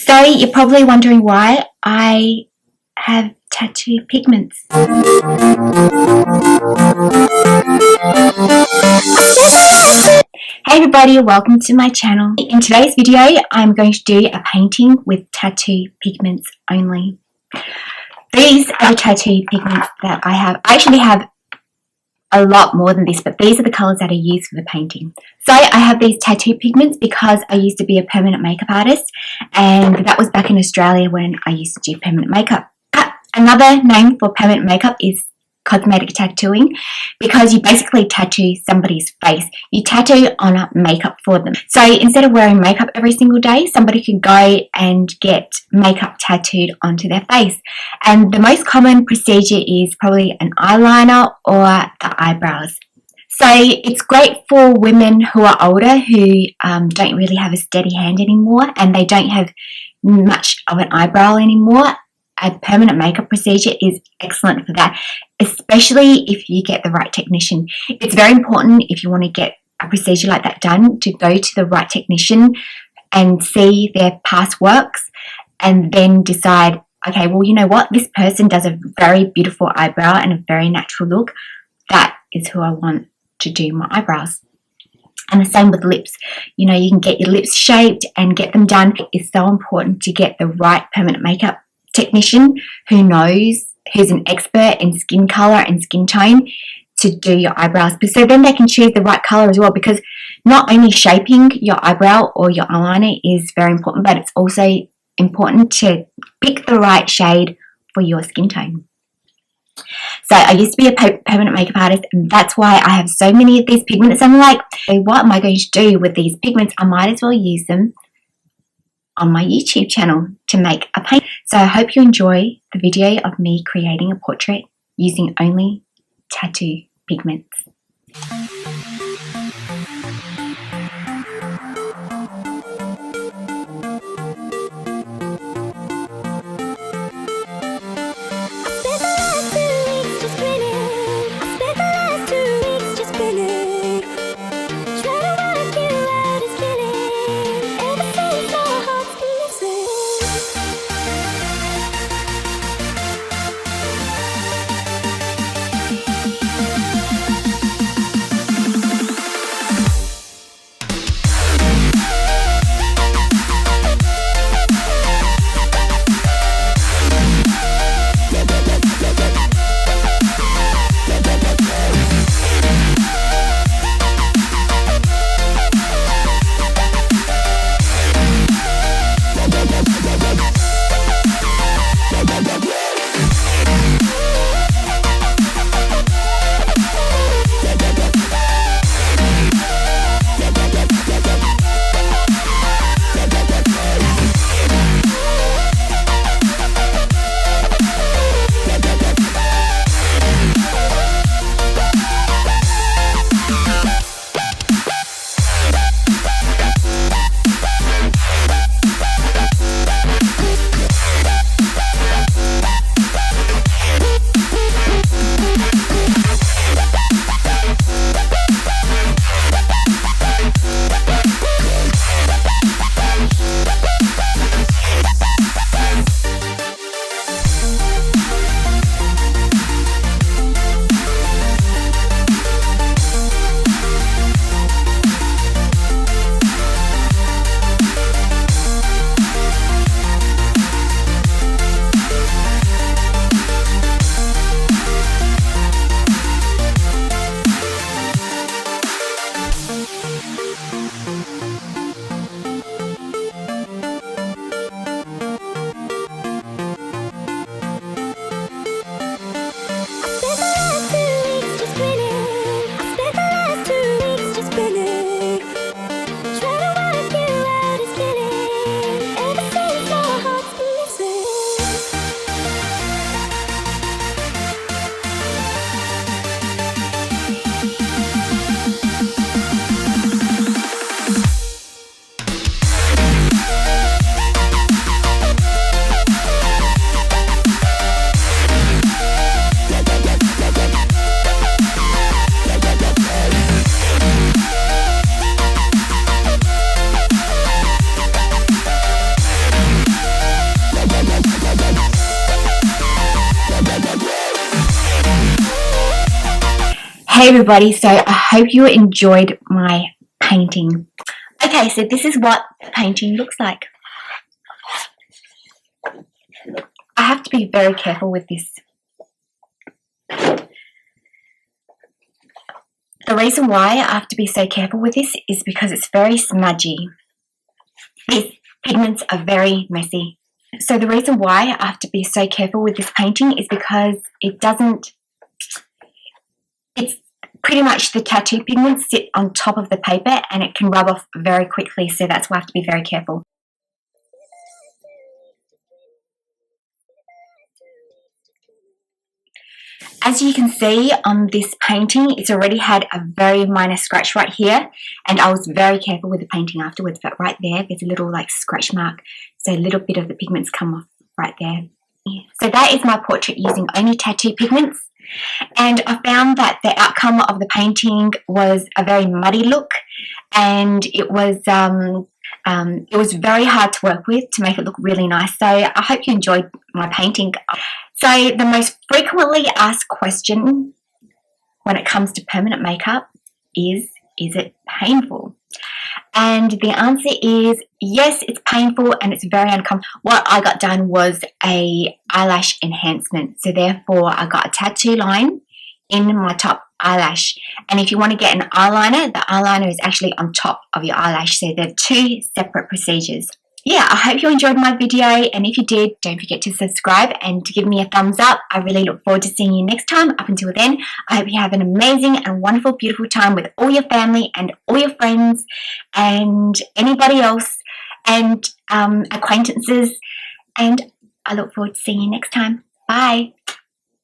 So you're probably wondering why I have tattoo pigments. Hey everybody, welcome to my channel. In today's video, I'm going to do a painting with tattoo pigments only. These are the tattoo pigments that I have. I actually have a lot more than this, but these are the colours that I use for the painting. So I have these tattoo pigments because I used to be a permanent makeup artist, and that was back in Australia when I used to do permanent makeup. Another name for permanent makeup is cosmetic tattooing, because you basically tattoo somebody's face. You tattoo on a makeup for them. So instead of wearing makeup every single day, somebody could go and get makeup tattooed onto their face. And the most common procedure is probably an eyeliner or the eyebrows. So it's great for women who are older, who don't really have a steady hand anymore, and they don't have much of an eyebrow anymore. A permanent makeup procedure is excellent for that, especially if you get the right technician. It's very important, if you want to get a procedure like that done, to go to the right technician and see their past works, and then decide, okay, well, you know what, this person does a very beautiful eyebrow and a very natural look. That is who I want to do my eyebrows. And the same with lips. You know, you can get your lips shaped and get them done. It's so important to get the right permanent makeup technician who knows, who's an expert in skin color and skin tone, to do your eyebrows. So then they can choose the right color as well, because not only shaping your eyebrow or your eyeliner is very important, but it's also important to pick the right shade for your skin tone. So I used to be a permanent makeup artist, and that's why I have so many of these pigments. I'm like, hey, what am I going to do with these pigments? I might as well use them on my YouTube channel to make a paint. So I hope you enjoy the video of me creating a portrait using only tattoo pigments. Hey everybody, so I hope you enjoyed my painting. Okay, so this is what the painting looks like. I have to be very careful with this. The reason why I have to be so careful with this is because it's very smudgy. These pigments are very messy. So the reason why I have to be so careful with this painting is because it's pretty much the tattoo pigments sit on top of the paper and it can rub off very quickly, so that's why I have to be very careful. As you can see on this painting, it's already had a very minor scratch right here, and I was very careful with the painting afterwards, but right there's a little like scratch mark, so a little bit of the pigments come off right there. So that is my portrait using only tattoo pigments, and I found that the outcome of the painting was a very muddy look, and it was very hard to work with to make it look really nice. So I hope you enjoyed my painting. So the most frequently asked question when it comes to permanent makeup is it painful? And the answer is yes, it's painful and it's very uncomfortable. What I got done was a eyelash enhancement. So therefore I got a tattoo line in my top eyelash. And if you want to get an eyeliner, the eyeliner is actually on top of your eyelash. So they're two separate procedures. Yeah, I hope you enjoyed my video, and if you did, don't forget to subscribe and to give me a thumbs up. I really look forward to seeing you next time. Up until then, I hope you have an amazing and wonderful, beautiful time with all your family and all your friends and anybody else and acquaintances, and I look forward to seeing you next time. Bye.